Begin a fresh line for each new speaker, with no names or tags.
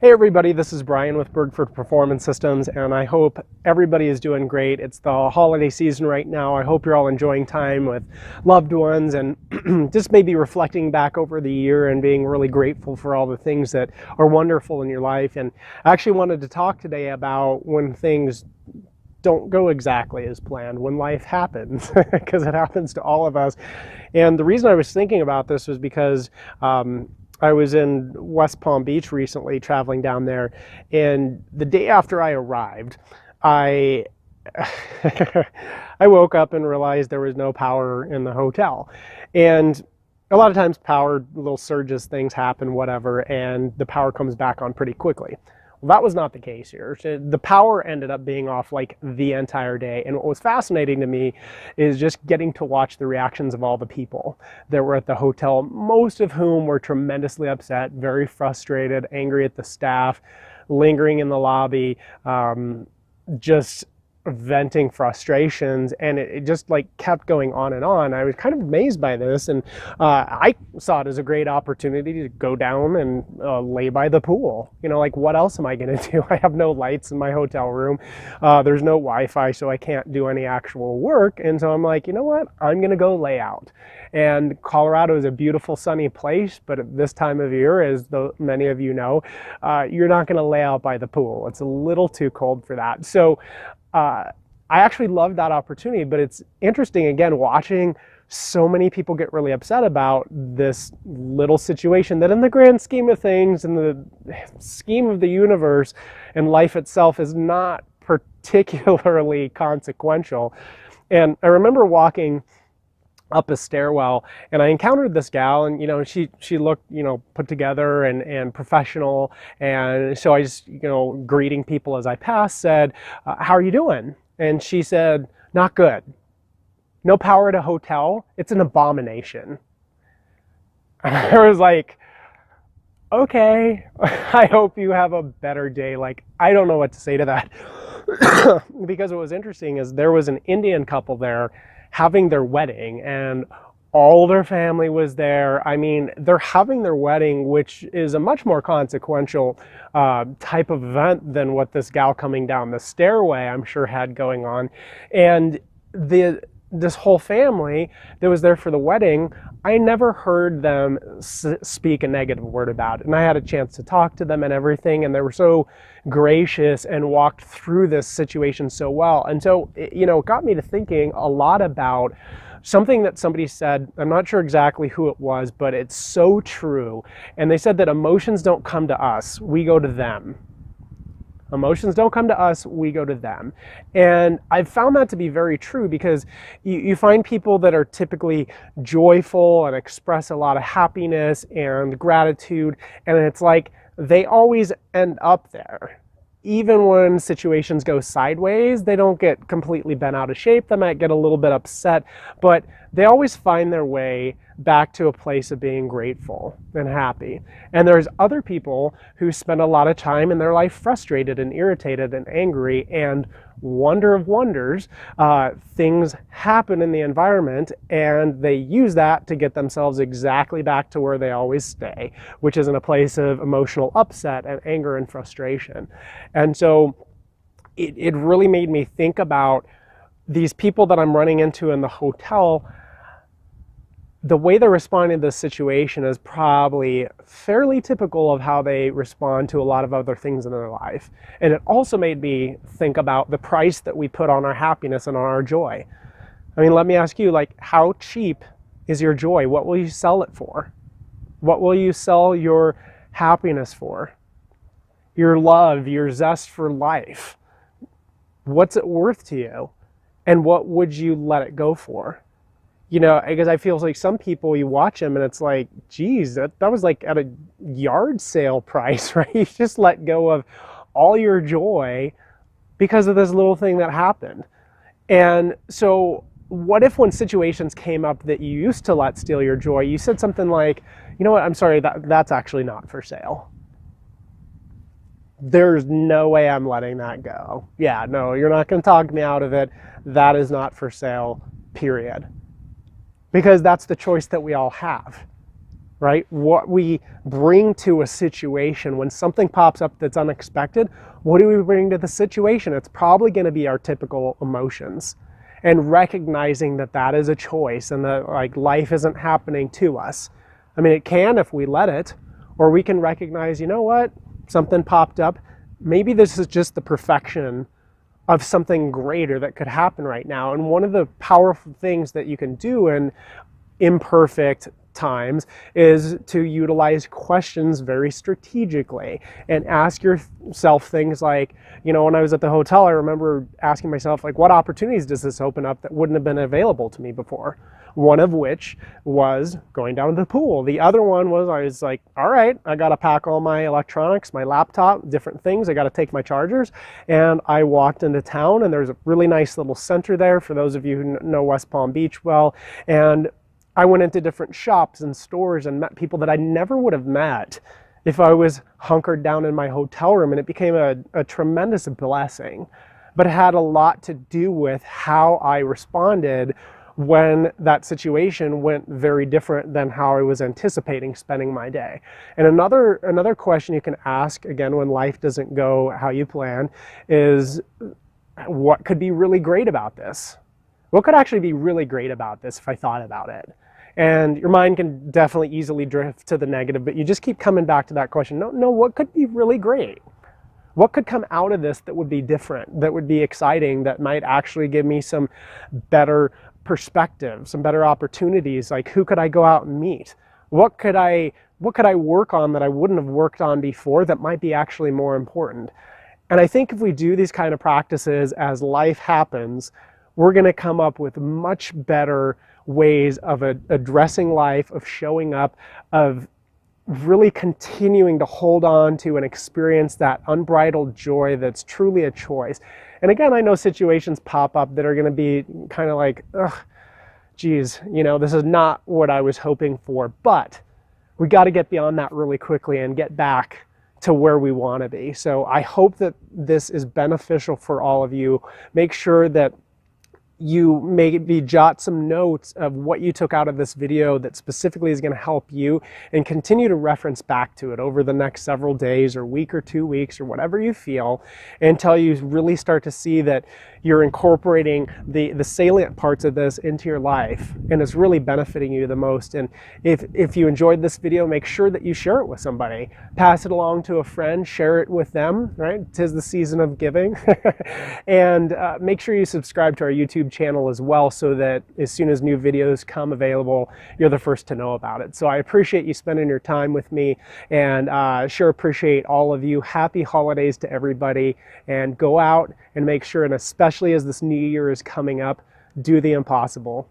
Hey everybody, this is Brian with Bergford Performance Systems, and I hope everybody is doing great. It's the holiday season right now. I hope you're all enjoying time with loved ones and just maybe reflecting back over the year and being really grateful for all the things that are wonderful in your life. And I actually wanted to talk today about when things don't go exactly as planned, when life happens, because it happens to all of us. And the reason I was thinking about this was because I was in West Palm Beach recently, traveling down there, and the day after I arrived, I I woke up and realized there was no power in the hotel. And a lot of times power, little surges, things happen, whatever, and the power comes back on pretty quickly. Well, that was not the case here. So the power ended up being off like the entire day. And what was fascinating to me is just getting to watch the reactions of all the people that were at the hotel, most of whom were tremendously upset, very frustrated, angry at the staff, lingering in the lobby, just venting frustrations, and it just like kept going on and on. I was kind of amazed by this, and I saw it as a great opportunity to go down and lay by the pool. You know, like what else am I going to do? I have no lights in my hotel room. There's no Wi-Fi, so I can't do any actual work. And so I'm like, you know what? I'm going to go lay out. And Colorado is a beautiful sunny place, but at this time of year, as many of you know, you're not going to lay out by the pool. It's a little too cold for that. So I actually loved that opportunity, but it's interesting, again, watching so many people get really upset about this little situation that in the grand scheme of things, in the scheme of the universe and life itself, is not particularly consequential. And I remember walking up a stairwell, and I encountered this gal, and she looked put together and professional, and so I just greeting people as I passed said, how are you doing? And she said, not good. No power at a hotel, it's an abomination. And I was like, okay, I hope you have a better day. Like, I don't know what to say to that. Because what was interesting is there was an Indian couple there having their wedding, and all their family was there. I mean, they're having their wedding, which is a much more consequential type of event than what this gal coming down the stairway, I'm sure, had going on. And this whole family that was there for the wedding, I never heard them speak a negative word about it. And I had a chance to talk to them and everything, and they were so gracious and walked through this situation so well. And so, it got me to thinking a lot about something that somebody said. I'm not sure exactly who it was, but it's so true. And they said that emotions don't come to us, we go to them. Emotions don't come to us, we go to them. And I've found that to be very true, because you find people that are typically joyful and express a lot of happiness and gratitude, and it's like they always end up there. Even when situations go sideways, they don't get completely bent out of shape. They might get a little bit upset, but they always find their way back to a place of being grateful and happy. And there's other people who spend a lot of time in their life frustrated and irritated and angry, and wonder of wonders, things happen in the environment, and they use that to get themselves exactly back to where they always stay, which is in a place of emotional upset and anger and frustration. And so it really made me think about these people that I'm running into in the hotel. The way they're responding to this situation is probably fairly typical of how they respond to a lot of other things in their life. And it also made me think about the price that we put on our happiness and on our joy. I mean, let me ask you, like, how cheap is your joy? What will you sell it for? What will you sell your happiness for? Your love, your zest for life? What's it worth to you? And what would you let it go for? Because I feel like some people, you watch them and it's like, geez, that was like at a yard sale price, right? You just let go of all your joy because of this little thing that happened. And so what if when situations came up that you used to let steal your joy, you said something like, you know what, I'm sorry, that's actually not for sale. There's no way I'm letting that go. Yeah, no, you're not going to talk me out of it. That is not for sale, period. Because that's the choice that we all have. right? What we bring to a situation when something pops up that's unexpected, what do we bring to the situation? It's probably going to be our typical emotions. And recognizing that that is a choice and that like life isn't happening to us. I mean, it can if we let it, or we can recognize, you know what, something popped up. Maybe this is just the perfection of something greater that could happen right now. And one of the powerful things that you can do in imperfect times is to utilize questions very strategically and ask yourself things like, you know, when I was at the hotel, I remember asking myself, like, what opportunities does this open up that wouldn't have been available to me before? One of which was going down to the pool. The other one was I was like, all right, I got to pack all my electronics, my laptop, different things. I got to take my chargers. And I walked into town, and there's a really nice little center there for those of you who know West Palm Beach well. And I went into different shops and stores and met people that I never would have met if I was hunkered down in my hotel room, and it became a tremendous blessing. But it had a lot to do with how I responded when that situation went very different than how I was anticipating spending my day. And another question you can ask, again, when life doesn't go how you plan, is what could be really great about this? What could actually be really great about this if I thought about it? And your mind can definitely easily drift to the negative, but you just keep coming back to that question. No, what could be really great? What could come out of this that would be different, that would be exciting, that might actually give me some better perspective, some better opportunities? Like, who could I go out and meet? What could I work on that I wouldn't have worked on before that might be actually more important? And I think if we do these kind of practices as life happens, we're going to come up with much better ways of addressing life, of showing up, of really continuing to hold on to and experience that unbridled joy that's truly a choice. And again, I know situations pop up that are going to be kind of like, ugh, geez, you know, this is not what I was hoping for, but we got to get beyond that really quickly and get back to where we want to be. So I hope that this is beneficial for all of you. Make sure that you maybe jot some notes of what you took out of this video that specifically is going to help you, and continue to reference back to it over the next several days or week or 2 weeks or whatever you feel, until you really start to see that you're incorporating the salient parts of this into your life and it's really benefiting you the most. And if you enjoyed this video, make sure that you share it with somebody. Pass it along to a friend, share it with them, right? 'Tis the season of giving. And make sure you subscribe to our YouTube channel as well, so that as soon as new videos come available, you're the first to know about it. So I appreciate you spending your time with me, and sure appreciate all of you. Happy holidays to everybody, and go out and make sure, and especially as this new year is coming up, do the impossible.